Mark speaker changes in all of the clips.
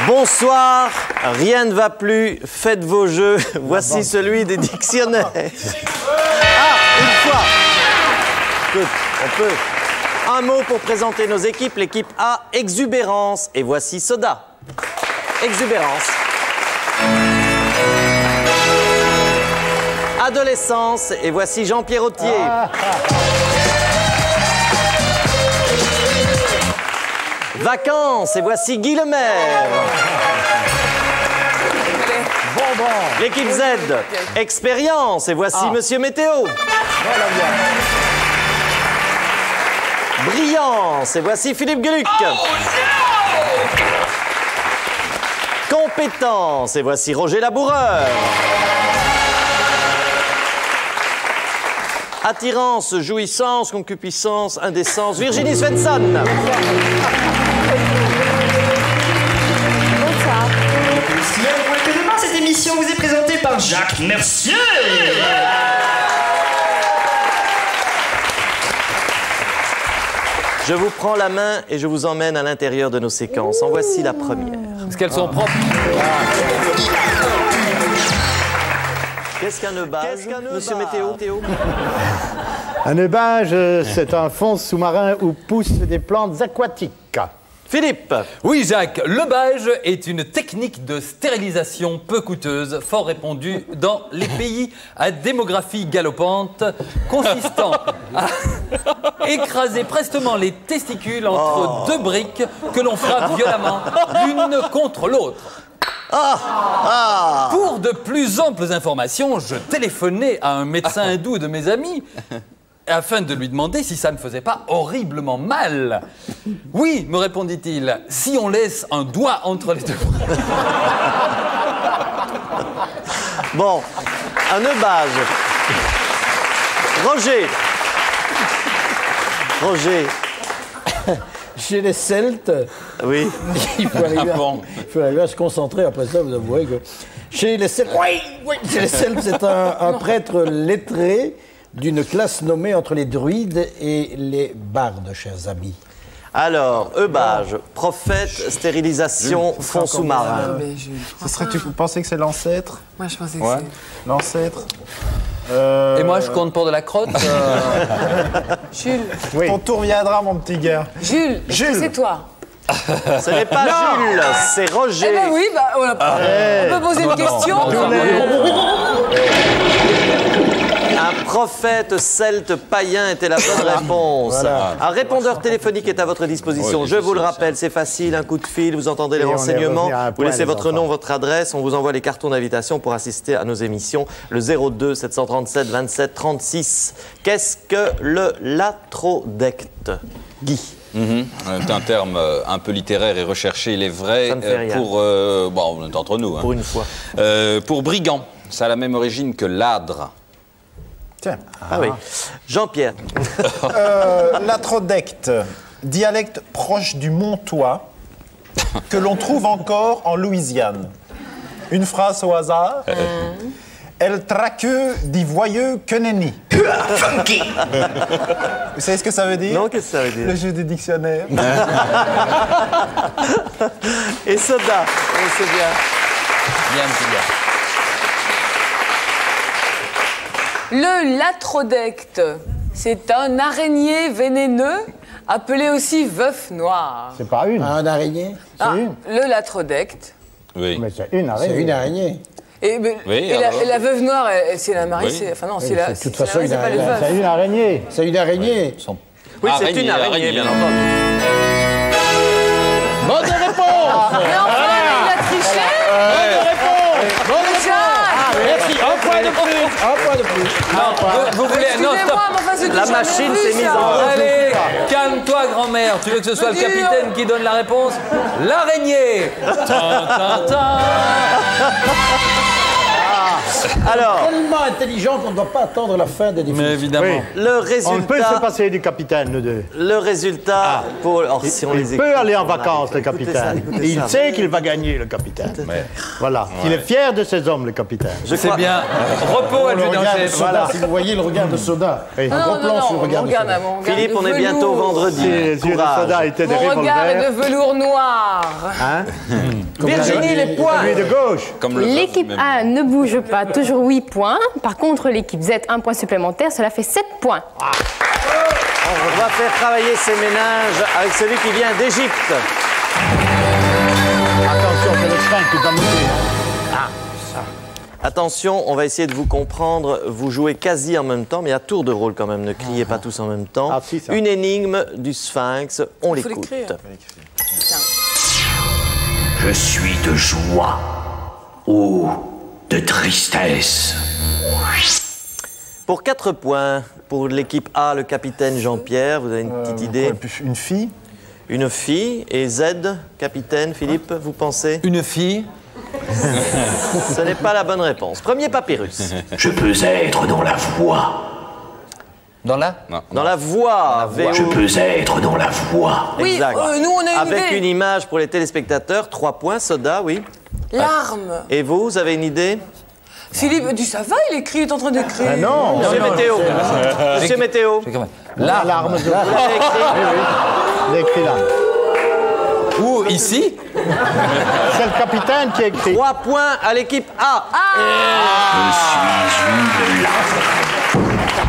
Speaker 1: Bonsoir, rien ne va plus, faites vos jeux. Voici celui des dictionnaires. Ah, une fois. Écoute, on peut. Un mot pour présenter nos équipes. L'équipe A, exubérance. Et voici Soda. Exubérance. Adolescence. Et voici Jean-Pierre Autier. Vacances. Et voici Guy Lemaire. L'équipe Z. Expérience. Et voici Monsieur Météo. Brillance. Et voici Philippe Gueluc. Compétence. Et voici Roger Laboureur. Attirance, jouissance, concupiscence, indécence, Virginie Svensson.
Speaker 2: Bonsoir.
Speaker 3: Si vous pouvez demain, cette émission vous est présentée par Jacques Mercier.
Speaker 1: Je vous prends la main et je vous emmène à l'intérieur de nos séquences. En voici la première.
Speaker 4: Est-ce qu'elles sont propres?
Speaker 1: Qu'est-ce qu'un eubage, Monsieur Météo?
Speaker 5: Un eubage, c'est un fond sous-marin où poussent des plantes aquatiques.
Speaker 1: Philippe.
Speaker 4: Oui, Jacques, l'eubage est une technique de stérilisation peu coûteuse, fort répandue dans les pays à démographie galopante, consistant à écraser prestement les testicules entre deux briques que l'on frappe violemment l'une contre l'autre. Pour de plus amples informations, je téléphonais à un médecin hindou de mes amis afin de lui demander si ça ne faisait pas horriblement mal. Oui, me répondit-il, si on laisse un doigt entre les deux.
Speaker 1: Bon, un eubage. Roger.
Speaker 5: Chez les Celtes,
Speaker 1: oui.
Speaker 5: il faut arriver à se concentrer. Après ça, vous avouerez que chez les Celtes, chez les Celtes, c'est un prêtre lettré d'une classe nommée entre les druides et les bardes, chers amis.
Speaker 1: Alors, eubage, prophète, stérilisation, fond sous-marin.
Speaker 6: Ce serait, tu pensais que c'est l'ancêtre?
Speaker 2: Moi, je pensais que c'est...
Speaker 6: L'ancêtre.
Speaker 4: Et moi, je compte pour de la crotte.
Speaker 2: Jules.
Speaker 6: Oui. Ton tour viendra, mon petit gars.
Speaker 2: Jules, c'est toi.
Speaker 1: Ce n'est pas Jules, c'est Roger.
Speaker 2: Eh ben oui, on peut poser une question.
Speaker 1: Un prophète celte païen était la bonne réponse.
Speaker 5: Voilà.
Speaker 1: Un répondeur téléphonique est à votre disposition. Je vous le rappelle, c'est facile, un coup de fil, vous entendez les renseignements, vous laissez votre nom, votre adresse, on vous envoie les cartons d'invitation pour assister à nos émissions. Le 02 737 27 36. Qu'est-ce que le latrodecte, Guy?
Speaker 7: C'est un terme un peu littéraire et recherché, il est vrai,
Speaker 1: Ça me fait rien.
Speaker 7: pour... bon, on est entre nous.
Speaker 1: Pour une fois.
Speaker 7: Pour brigand, ça a la même origine que ladre.
Speaker 6: Tiens.
Speaker 1: Ah oui. Jean-Pierre.
Speaker 6: Latrodecte, dialecte proche du montois, que l'on trouve encore en Louisiane. Une phrase au hasard. El traqueux dit voyeux que nenni. Vous savez ce que ça veut dire?
Speaker 1: Non, qu'est-ce que ça veut dire?
Speaker 6: Le jeu des dictionnaires.
Speaker 1: Et Soda. C'est bien.
Speaker 4: Bien, petit gars.
Speaker 2: Le latrodecte, c'est un araignée vénéneux, appelé aussi veuf noir.
Speaker 5: C'est pas une. Un araignée? C'est une.
Speaker 2: Le latrodecte.
Speaker 7: Oui.
Speaker 5: Mais c'est une araignée. C'est une araignée.
Speaker 2: Et la veuve noire, c'est la marée,
Speaker 7: Oui.
Speaker 2: enfin non, c'est la...
Speaker 5: De toute façon,
Speaker 2: c'est pas le veuf.
Speaker 5: c'est une araignée. C'est une araignée.
Speaker 1: Oui, c'est une araignée, bien entendu.
Speaker 5: Bonne réponse.
Speaker 2: Mais enfin, il a triché.
Speaker 5: Bonne réponse. Bonne
Speaker 2: Jacques.
Speaker 5: Merci. Un point de plus. Un point de plus.
Speaker 4: Vous voulez... Non, stop.
Speaker 2: Excusez-moi, mais enfin, c'est
Speaker 1: La
Speaker 2: du
Speaker 1: machine
Speaker 2: jamais vu,
Speaker 1: s'est mise
Speaker 2: ça.
Speaker 1: en route.
Speaker 4: Allez, calme-toi, grand-mère. Tu veux que ce soit le capitaine qui donne la réponse? L'araignée.
Speaker 1: Alors,
Speaker 5: Tellement intelligent qu'on ne doit pas attendre la fin des définitions.
Speaker 4: Mais évidemment.
Speaker 8: Oui.
Speaker 1: le
Speaker 8: On peut se
Speaker 1: résultat...
Speaker 8: passer du capitaine, nous deux.
Speaker 1: Le résultat pour... Alors, si on les
Speaker 8: Il peut
Speaker 1: écoute,
Speaker 8: aller en
Speaker 1: on a-
Speaker 8: vacances, le
Speaker 1: écoutez ça,
Speaker 8: capitaine.
Speaker 1: écoutez
Speaker 8: Et il
Speaker 1: ça.
Speaker 8: sait qu'il va gagner, le capitaine. Voilà. Il est fier de ses hommes, le capitaine.
Speaker 1: Je
Speaker 4: C'est
Speaker 1: crois-
Speaker 4: bien. Repos,
Speaker 5: Le regard de
Speaker 4: adjudant-chef.
Speaker 5: Soda,
Speaker 8: Voilà.
Speaker 5: si vous voyez le regard de Soda.
Speaker 8: Oui.
Speaker 5: Un gros plan sur le regard de Soda.
Speaker 1: Philippe, on est bientôt vendredi.
Speaker 8: Si les yeux de
Speaker 1: Courage.
Speaker 8: soda étaient des
Speaker 2: Mon regard est
Speaker 8: revolvers.
Speaker 2: de velours noir.
Speaker 8: Hein?
Speaker 1: Virginie, les points.
Speaker 8: Lui de gauche.
Speaker 7: Comme le
Speaker 9: L'équipe
Speaker 7: même.
Speaker 9: A ne bouge pas, toujours 8 points. Par contre, l'équipe Z, 1 point supplémentaire, cela fait 7 points.
Speaker 1: On va faire travailler ces ménages avec celui qui vient d'Égypte.
Speaker 8: Attention, c'est le train qui doit monter.
Speaker 1: Attention, on va essayer de vous comprendre. Vous jouez quasi en même temps, mais à tour de rôle quand même. Ne criez pas tous en même temps.
Speaker 8: Ah, si, ça.
Speaker 1: Une énigme du Sphinx. On
Speaker 2: Faut
Speaker 1: l'écoute.
Speaker 2: l'écrire.
Speaker 10: Je suis de joie ou de tristesse.
Speaker 1: Pour 4 points, pour l'équipe A, le capitaine Jean-Pierre, vous avez une petite idée?
Speaker 6: Une fille.
Speaker 1: Une fille. Et Z, capitaine Philippe, vous pensez?
Speaker 4: Une fille.
Speaker 1: Ce n'est pas la bonne réponse. Premier papyrus.
Speaker 10: Je peux être dans la voie.
Speaker 4: Dans la
Speaker 1: Dans la voie.
Speaker 10: Je peux être dans la voie.
Speaker 2: Oui,
Speaker 1: Exact.
Speaker 2: nous on a une
Speaker 1: Avec
Speaker 2: idée.
Speaker 1: une image pour les téléspectateurs. 3 points. Soda, oui.
Speaker 2: L'arme.
Speaker 1: Et vous avez une idée?
Speaker 2: Philippe, ça va, il écrit, il est en train d'écrire.
Speaker 8: Ah non.
Speaker 1: Monsieur Météo. Monsieur Météo.
Speaker 8: L'arme de...
Speaker 1: Vous l'avez écrit?
Speaker 8: Il a écrit là.
Speaker 4: Ou ici.
Speaker 8: C'est le capitaine qui a écrit.
Speaker 1: 3 points à l'équipe A.
Speaker 10: Je suis une larve.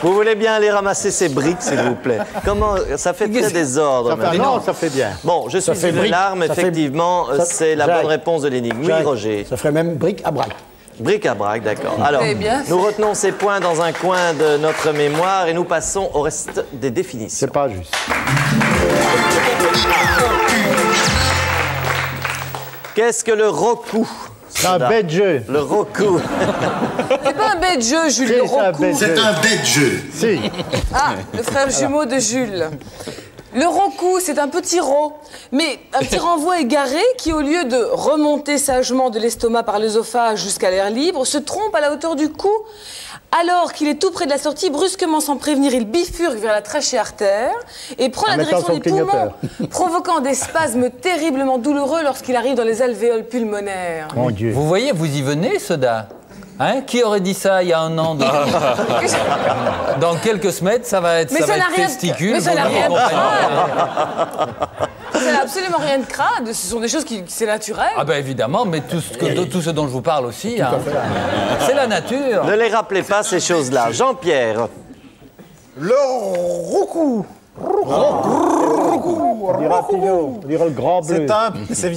Speaker 1: Vous voulez bien aller ramasser ces briques, s'il vous plaît? Comment ça fait très désordre.
Speaker 8: Ça fait,
Speaker 1: maintenant.
Speaker 8: non, ça fait bien.
Speaker 1: Bon, je suis
Speaker 5: fait
Speaker 1: une
Speaker 5: brique.
Speaker 1: larme,
Speaker 5: Ça fait-
Speaker 1: effectivement,
Speaker 5: ça-
Speaker 1: c'est la
Speaker 5: Jacques.
Speaker 1: bonne réponse de l'énigme. Oui,
Speaker 5: Jacques,
Speaker 1: Roger.
Speaker 5: Ça ferait même brique à braque.
Speaker 1: Bric à brac, d'accord. Alors,
Speaker 2: avez bien fait.
Speaker 1: nous retenons ces points dans un coin de notre mémoire et nous passons au reste des définitions.
Speaker 8: C'est pas juste.
Speaker 1: Qu'est-ce que le roku?
Speaker 8: C'est un bête jeu.
Speaker 1: Le roku.
Speaker 2: C'est pas un bête jeu, Jules
Speaker 8: Si,
Speaker 2: le
Speaker 8: c'est un
Speaker 2: Rocou.
Speaker 8: bête jeu.
Speaker 10: bête jeu.
Speaker 8: Si.
Speaker 2: Ah, le frère jumeau de Jules. Le Rocou, c'est un petit rot, mais un petit renvoi égaré qui, au lieu de remonter sagement de l'estomac par l'œsophage jusqu'à l'air libre, se trompe à la hauteur du cou. Alors qu'il est tout près de la sortie, brusquement sans prévenir, il bifurque vers la trachée artère et prend
Speaker 8: En
Speaker 2: la
Speaker 8: mettant
Speaker 2: direction
Speaker 8: son
Speaker 2: du poumon,
Speaker 8: clignoteur.
Speaker 2: provoquant des spasmes terriblement douloureux lorsqu'il arrive dans les alvéoles pulmonaires.
Speaker 8: Mon Dieu.
Speaker 4: Vous voyez, vous y venez, Soda. Hein? Qui aurait dit ça il y a un an? Dans quelques semaines, ça va être,
Speaker 2: Mais
Speaker 4: ça
Speaker 2: ça
Speaker 4: va
Speaker 2: n'a
Speaker 4: être
Speaker 2: rien-
Speaker 4: testicules.
Speaker 2: mais ça n'a
Speaker 4: vomi et
Speaker 2: rien de
Speaker 4: compagnie.
Speaker 2: Ça n'a absolument rien de crade, ce sont des choses qui, c'est naturel.
Speaker 4: Ah ben évidemment, mais tout ce dont je vous parle aussi, hein, c'est la nature.
Speaker 1: Ne les rappelez pas, ces choses-là. Jean-Pierre.
Speaker 6: Le roucou.
Speaker 8: On dira toujours. On dira le grand bleu.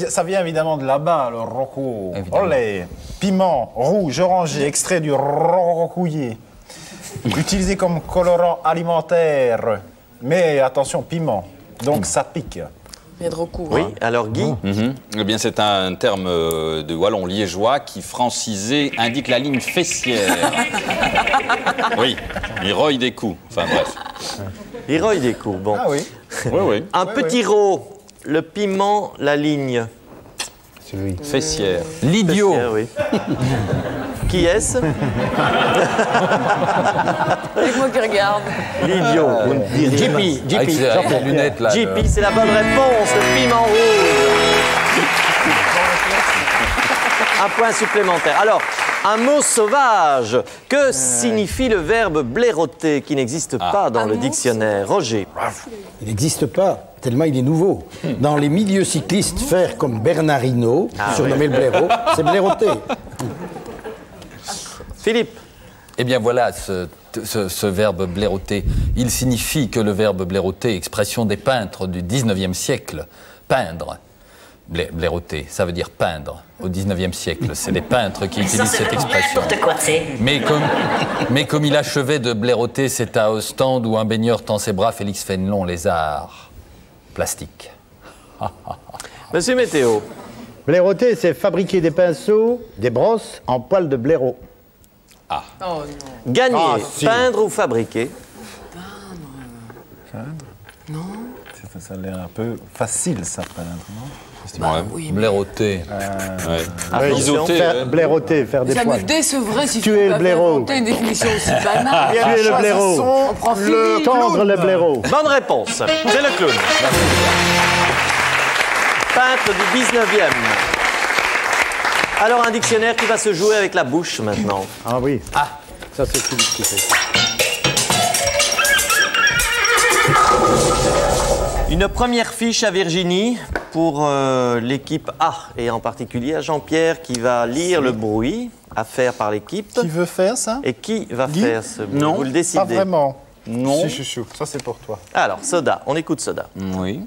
Speaker 6: Ça vient évidemment de là-bas, le roucou.
Speaker 4: Évidemment.
Speaker 6: Olé. Piment, rouge, orangé, extrait du roucouillé. Utilisé comme colorant alimentaire. Mais attention, piment. Donc ça pique.
Speaker 2: Il y a de recours.
Speaker 1: Oui, alors Guy.
Speaker 7: Eh bien, c'est un terme de wallon liégeois qui, francisé, indique la ligne fessière. Oui, il roille des coups. Enfin, bref.
Speaker 1: Il roille des coups. Bon.
Speaker 6: Ah oui.
Speaker 7: Oui, oui.
Speaker 1: Un petit rot. Le piment, la ligne.
Speaker 8: C'est lui.
Speaker 7: Fessière.
Speaker 4: L'idiot.
Speaker 1: Ah oui. Qui est-ce?
Speaker 2: Avec moi qui regarde.
Speaker 1: L'idiot. Vous ne direz
Speaker 5: JP,
Speaker 4: Avec ses avec ses lunettes là.
Speaker 1: pas. JP, c'est la bonne réponse. Le piment rouge. Un point supplémentaire. Alors, un mot sauvage. Que signifie le verbe blaireauter qui n'existe pas dans
Speaker 2: Un
Speaker 1: le
Speaker 2: mot
Speaker 1: dictionnaire? Roger.
Speaker 5: Il n'existe pas, tellement il est nouveau. Dans les milieux cyclistes, faire comme Bernard Hinault, surnommé le blaireau, c'est blaireauter.
Speaker 1: Philippe.
Speaker 4: Eh bien voilà, ce verbe blaireauter, il signifie que le verbe blaireauter, expression des peintres du 19e siècle, peindre, blaireauter, ça veut dire peindre, au 19e siècle, c'est les peintres qui utilisent cette expression.
Speaker 3: quoi, tu sais.
Speaker 4: Mais comme il achevait de blaireauter, c'est à Ostende où un baigneur tend ses bras, Félix Fénelon, les arts plastiques.
Speaker 1: Monsieur Météo.
Speaker 8: Blaireauter, c'est fabriquer des pinceaux, des brosses en poils de blaireau.
Speaker 2: Oh non.
Speaker 1: Gagner,
Speaker 8: Ah, si.
Speaker 1: peindre ou fabriquer?
Speaker 6: Ça a l'air un peu facile, ça, peut-être, non?
Speaker 4: Blaireauté.
Speaker 8: Blaireauté, faire des
Speaker 2: Ça
Speaker 8: poils.
Speaker 2: me décevrait si
Speaker 8: Tuer le blaireau.
Speaker 2: inventer une définition aussi banale.
Speaker 8: Tuer le blaireau.
Speaker 2: On prend Philippe.
Speaker 8: Tendre le blaireau.
Speaker 1: Bonne réponse. C'est le clown. Peintre du 19e. Alors, un dictionnaire qui va se jouer avec la bouche maintenant.
Speaker 8: Ah oui. Ah, ça c'est Philippe qui fait ça.
Speaker 1: Une première fiche à Virginie pour l'équipe A, et en particulier à Jean-Pierre qui va lire le bruit à faire par l'équipe.
Speaker 6: Qui veut faire ça?
Speaker 1: Et qui va faire ce bruit?
Speaker 7: Non,
Speaker 1: vous le décidez.
Speaker 6: Pas vraiment.
Speaker 7: Non.
Speaker 6: Si, chouchou, ça c'est pour toi.
Speaker 1: Alors, Soda, on écoute Soda.
Speaker 7: Oui.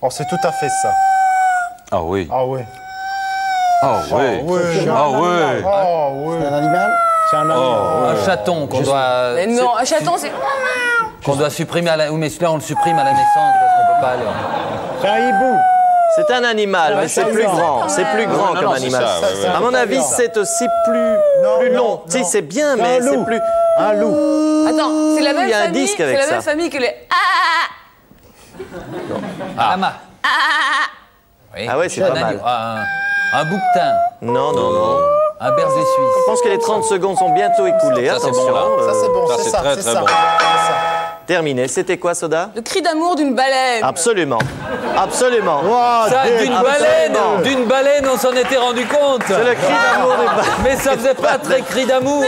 Speaker 6: Oh, c'est tout à fait ça.
Speaker 7: Ah oui.
Speaker 6: Ah oui.
Speaker 7: Ah oui. Ah oui.
Speaker 6: Ah oui.
Speaker 5: C'est un animal?
Speaker 8: C'est un animal.
Speaker 4: Un chaton qu'on doit...
Speaker 2: Mais non, un chaton, c'est...
Speaker 4: Qu'on doit supprimer à la... Oui, mais celui-là, on le supprime à la naissance parce qu'on peut pas aller...
Speaker 8: C'est un hibou.
Speaker 1: C'est un animal, mais c'est plus grand. C'est plus grand
Speaker 7: non,
Speaker 1: comme
Speaker 7: non, c'est
Speaker 1: animal.
Speaker 7: ça, ouais, ouais.
Speaker 1: À mon avis, c'est aussi plus long. Si, c'est bien, mais c'est plus...
Speaker 8: Un loup.
Speaker 2: Attends, c'est la même
Speaker 1: Il y a un
Speaker 2: famille,
Speaker 1: disque
Speaker 2: c'est
Speaker 1: avec
Speaker 2: la
Speaker 1: ça.
Speaker 2: même famille que les...
Speaker 4: Lama. Oui.
Speaker 1: Ah ouais, c'est pas mal.
Speaker 4: agneau. Un bouquetin.
Speaker 1: Non, non, non.
Speaker 4: Un berger
Speaker 1: Je
Speaker 4: suisse.
Speaker 1: pense que les 30 secondes sont bientôt écoulées.
Speaker 7: Ça, c'est
Speaker 1: Attention.
Speaker 7: bon, là.
Speaker 6: Ça c'est bon,
Speaker 7: Ça,
Speaker 6: c'est
Speaker 7: c'est
Speaker 6: ça,
Speaker 7: très,
Speaker 6: c'est
Speaker 7: très
Speaker 6: ça.
Speaker 7: bon.
Speaker 1: Terminé. C'était quoi, Soda?
Speaker 2: Le cri d'amour d'une baleine.
Speaker 1: Absolument. Absolument.
Speaker 4: Ça, d'une baleine, on s'en était rendu compte.
Speaker 1: C'est le cri d'amour des baleines.
Speaker 4: Mais ça faisait pas très cri d'amour.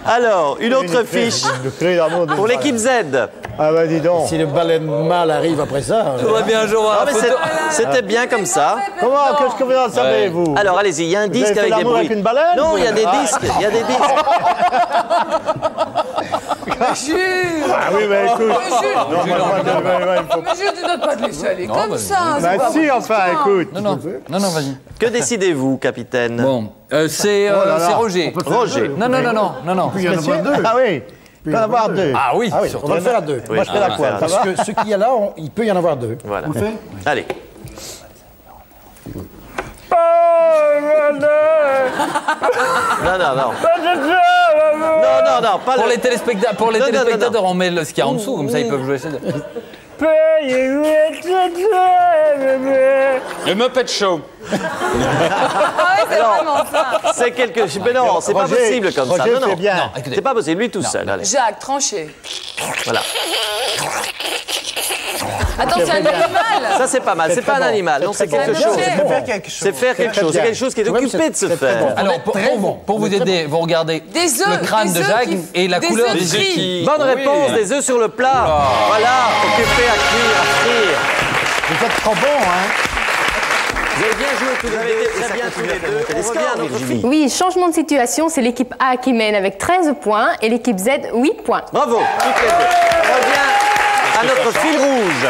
Speaker 1: Alors, une autre fiche
Speaker 8: Le cri d'amour de
Speaker 1: pour l'équipe Z.
Speaker 8: Ah bah dis donc.
Speaker 5: Si le baleine mâle arrive après ça...
Speaker 4: Tout va bien, je vois
Speaker 1: Non,
Speaker 4: la
Speaker 1: mais
Speaker 4: photo.
Speaker 1: c'était bien comme ça.
Speaker 8: Comment? Qu'est-ce que vous en savez, vous?
Speaker 1: Alors, allez-y, il y a un
Speaker 8: Vous
Speaker 1: disque
Speaker 8: avez fait
Speaker 1: avec des
Speaker 8: l'amour
Speaker 1: bruits.
Speaker 8: avec une baleine?
Speaker 1: Non, il y a des disques. Il y a des disques.
Speaker 2: Jules.
Speaker 8: Ah oui, mais écoute.
Speaker 2: Mais Jules,
Speaker 8: il faut...
Speaker 2: mais Jules, tu dois pas te laisser aller comme ça. c'est
Speaker 8: Bah
Speaker 2: pas
Speaker 8: si, enfin, écoute.
Speaker 4: Non, vas-y.
Speaker 1: Que décidez-vous, capitaine?
Speaker 4: Bon, c'est Roger.
Speaker 1: Roger.
Speaker 4: Non.
Speaker 8: Ah oui. Il peut y en avoir deux.
Speaker 4: Ah oui,
Speaker 5: Ah oui, on va le faire à deux.
Speaker 8: Moi, je fais la
Speaker 1: va
Speaker 8: quoi?
Speaker 1: faire
Speaker 8: Ça
Speaker 5: Parce
Speaker 8: va?
Speaker 5: que ce qu'il y a là, il peut y en avoir deux.
Speaker 1: Voilà.
Speaker 5: Vous le faites?
Speaker 1: Allez. Non, non, non. Non, pas
Speaker 4: Pour
Speaker 1: le...
Speaker 4: les téléspectateurs,
Speaker 1: Non.
Speaker 4: on met ce qu'il y a en dessous, comme ça ils peuvent jouer.
Speaker 7: Le Muppet Show.
Speaker 2: Ah ouais, c'est vraiment ça.
Speaker 1: C'est quelque chose. Mais non, c'est pas
Speaker 8: Roger,
Speaker 1: possible comme ça.
Speaker 8: Roger
Speaker 1: Non,
Speaker 8: fait bien.
Speaker 1: non.
Speaker 4: Écoutez.
Speaker 1: C'est pas possible, lui tout seul. Allez.
Speaker 2: Jacques, tranché.
Speaker 1: Voilà.
Speaker 2: Attends, c'est un animal.
Speaker 1: Ça, c'est pas mal. C'est pas un animal. Non, c'est quelque chose.
Speaker 2: bon.
Speaker 6: Faire quelque chose.
Speaker 1: C'est faire quelque chose. C'est quelque chose qui est occupé de se faire.
Speaker 4: Alors, pour vous aider, vous regardez
Speaker 2: Des œufs.
Speaker 4: le crâne
Speaker 2: des
Speaker 4: de
Speaker 2: œufs
Speaker 4: Jacques
Speaker 2: qui-
Speaker 4: et la
Speaker 2: des
Speaker 4: couleur
Speaker 2: œufs
Speaker 4: des
Speaker 2: frits.
Speaker 4: œufs qui...
Speaker 1: Bonne réponse, des œufs sur le plat. Voilà, occupé à cuire, à frire.
Speaker 5: Vous êtes trop bon, hein?
Speaker 1: Vous avez bien joué tous les deux. Très bien tous les deux. On revient à notre fille.
Speaker 9: Oui, changement de situation, c'est l'équipe A qui mène avec 13 points et l'équipe Z 8 points.
Speaker 1: Bravo, toutes les deux. On revient à notre fil rouge.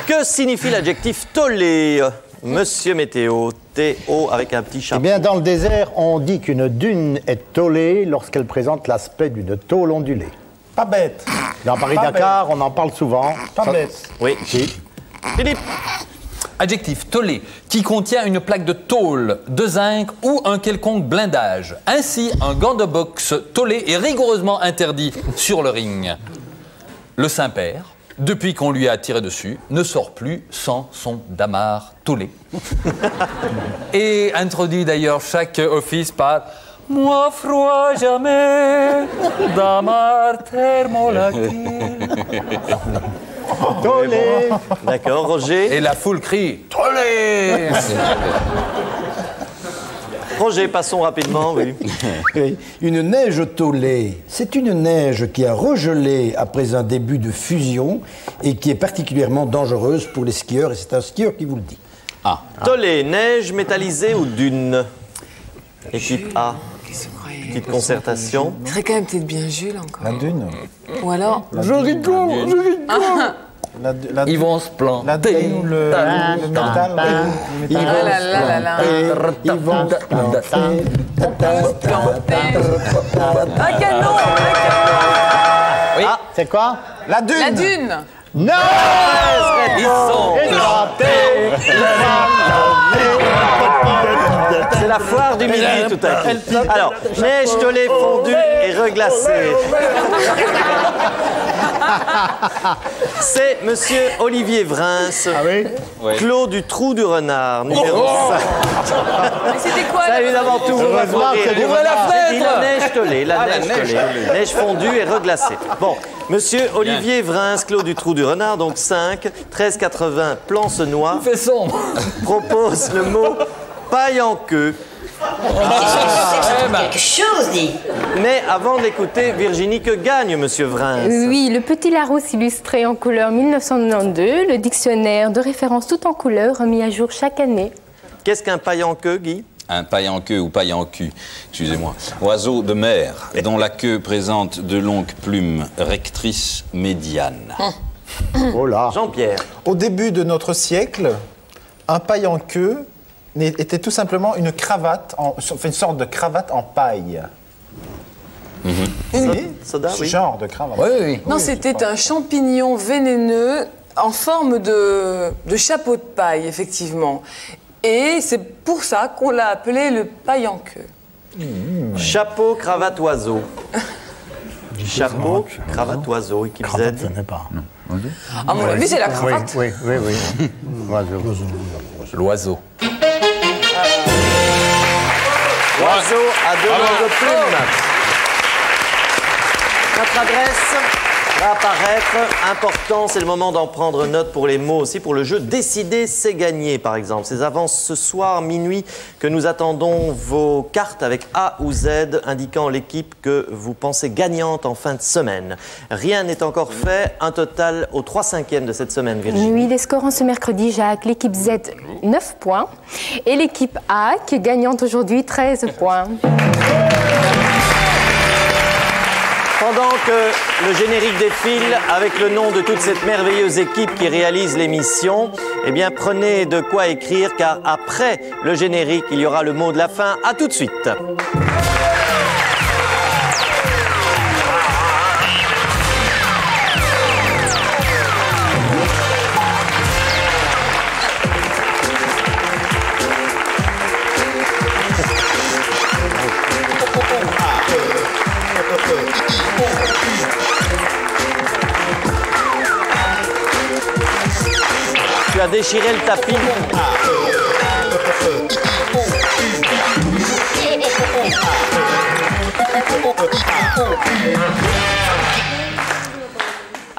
Speaker 1: Que signifie l'adjectif tollé, Monsieur Météo? T-O avec un petit
Speaker 8: Eh
Speaker 1: chapeau.
Speaker 8: bien, dans le désert, on dit qu'une dune est tôlée lorsqu'elle présente l'aspect d'une tôle ondulée.
Speaker 6: Pas bête.
Speaker 8: Dans Paris-Dakar, on en parle souvent.
Speaker 6: Pas
Speaker 8: Ça-
Speaker 6: bête.
Speaker 1: Oui.
Speaker 8: Si.
Speaker 1: Philippe.
Speaker 4: Adjectif tollé, qui contient une plaque de tôle, de zinc ou un quelconque blindage. Ainsi, un gant de boxe tollé est rigoureusement interdit sur le ring. Le Saint-Père, depuis qu'on lui a tiré dessus, ne sort plus sans son damar tollé. Et introduit d'ailleurs chaque office par « Moi froid jamais, damar thermolactile ».
Speaker 8: Tôlé.
Speaker 1: D'accord, Roger.
Speaker 4: Et la foule crie « Tollé !»
Speaker 1: Roger, passons rapidement, oui.
Speaker 5: Oui. Une neige tôlée, c'est une neige qui a regelé après un début de fusion et qui est particulièrement dangereuse pour les skieurs, et c'est un skieur qui vous le dit.
Speaker 1: Tollé, neige métallisée ou dune? Équipe A. Petite concertation.
Speaker 2: Ce serait quand même peut-être bien Jules encore.
Speaker 6: La dune.
Speaker 2: Ou alors.
Speaker 4: Ils vont se planter.
Speaker 6: La dune ou le métal.
Speaker 5: Ils
Speaker 2: Ah là là là là.
Speaker 5: Ils vont se planter.
Speaker 2: Un canon.
Speaker 4: Oui.
Speaker 8: C'est quoi?
Speaker 6: La dune.
Speaker 2: La dune.
Speaker 8: Non!
Speaker 4: Ils sont
Speaker 8: Planté.
Speaker 1: la foire du midi tout à coup. Alors, neige tolée fondue et reglacée. C'est monsieur Olivier Vrins, Clos du Trou du Renard, numéro 5.
Speaker 2: C'était quoi
Speaker 1: Ça, évidemment, tout vous va vous rire.
Speaker 4: Ouvrez la fenêtre.
Speaker 1: La neige tolée, neige fondue et reglacée. Bon, monsieur Olivier Vrins, Clos du Trou du Renard, donc 5, 13,80 Plancenois,
Speaker 4: Il fait sombre.
Speaker 1: propose le mot paille en queue.
Speaker 3: Quelque chose, dit.
Speaker 1: Mais avant d'écouter, Virginie, que gagne monsieur Vrins?
Speaker 9: Oui, le Petit Larousse illustré en couleur 1992, le dictionnaire de référence tout en couleur remis à jour chaque année.
Speaker 1: Qu'est-ce qu'un paille en queue, Guy?
Speaker 7: Un paille en queue ou paille en cul, excusez-moi. Oiseau de mer, dont la queue présente de longues plumes rectrices médianes.
Speaker 8: Oh là.
Speaker 1: Jean-Pierre.
Speaker 6: Au début de notre siècle, un paille en queue était tout simplement une cravate, une sorte de cravate en paille.
Speaker 1: Soda, oui.
Speaker 6: Genre de cravate.
Speaker 4: Oui.
Speaker 2: Non, c'était un champignon vénéneux en forme de chapeau de paille, effectivement. Et c'est pour ça qu'on l'a appelé le paille en queue.
Speaker 1: Chapeau, cravate, oiseau. Chapeau, cravate, oiseau. Équipe Z.
Speaker 5: Cravate, ça n'est pas.
Speaker 2: À mon avis, c'est la cravate.
Speaker 8: Oui. Oiseau.
Speaker 4: L'oiseau.
Speaker 1: Oiseau à deux longues plumes. Notre adresse va apparaître. Important, c'est le moment d'en prendre note pour les mots aussi. Pour le jeu Décider, c'est gagner, par exemple. C'est avant ce soir, minuit, que nous attendons vos cartes avec A ou Z, indiquant l'équipe que vous pensez gagnante en fin de semaine. Rien n'est encore fait. Un total au 3/5e de cette semaine, Virginie.
Speaker 9: Oui, les scores en ce mercredi, Jacques. L'équipe Z, 9 points. Et l'équipe A, qui est gagnante aujourd'hui, 13 points.
Speaker 1: Pendant que le générique défile avec le nom de toute cette merveilleuse équipe qui réalise l'émission, eh bien, prenez de quoi écrire, car après le générique, il y aura le mot de la fin. À tout de suite. Tu as déchiré le tapis.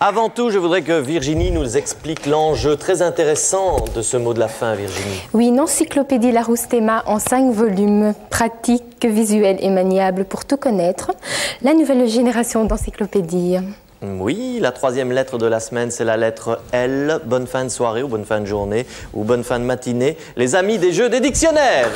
Speaker 1: Avant tout, je voudrais que Virginie nous explique l'enjeu très intéressant de ce mot de la fin, Virginie.
Speaker 9: Oui, une encyclopédie Larousse Théma en 5 volumes, pratique, visuel et maniable pour tout connaître. La nouvelle génération d'encyclopédies.
Speaker 1: Oui, la 3e lettre de la semaine, c'est la lettre L. Bonne fin de soirée ou bonne fin de journée ou bonne fin de matinée. Les amis des jeux des dictionnaires.